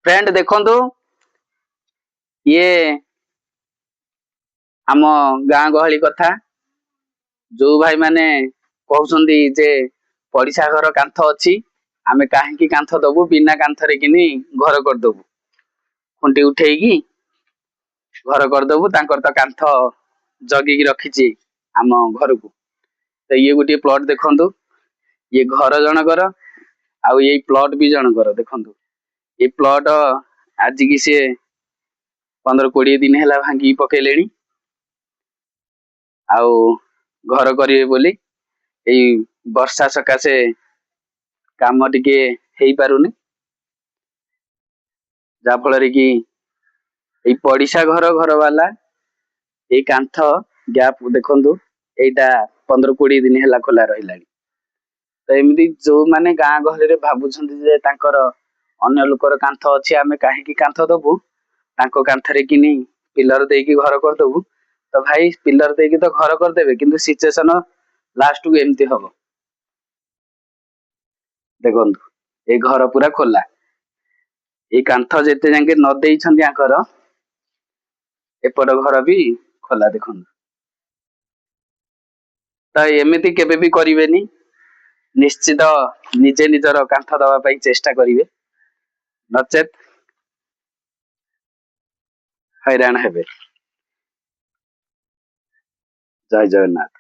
Friend देखंतु ये आम गाँ गहली कथा जो भाई माने कहउछंदी जे पड़िसा घर कांथ अछि आमे काहेकि कांथ दबु बिना कांथरे किनी घर कर दबु खुंटी उठेइकी घर कर दबु तांकर त कांथ जगी की रखिछि आम घर को। तो ये गोटे प्लॉट देखंतु ये घर जनकर आउ ये प्लॉट भी जनकर देखंतु ये प्लॉट आज की से 15-20 दिन हैला भांगी पकेलेनी आउ घर करिवे बोली एई वर्षा सकाशे काम टिके हेई पारुनी जा फल रे कि एई पड़िसा घर वाला एई कांथ गैप देखंतु एइटा 15-20 दिन हैला खोला रहिलानी। तो एमती जो माने गाँ गहली रे भाबुछंती जे तांकर अन्य लोकर कांथ अछि आमे काहेकि कांथ दबु तांको कांथरे किनी पिलर देकी घर कर दबु तो भाई पिलर देकी तो घर कर देबे किंतु सिचुएशन लास्ट को एमती हबो। देखंतु ए घर पूरा खोला ए कांथ जेते जाके न देई छंदी आकर एपड घर भी खोला देखंतु। तो एमिति केबे भी करिवेनी निश्चित निजे निजर कांथ दबा पई चेष्टा करिवे नचेत हैरान हेबे। जय जगन्नाथ।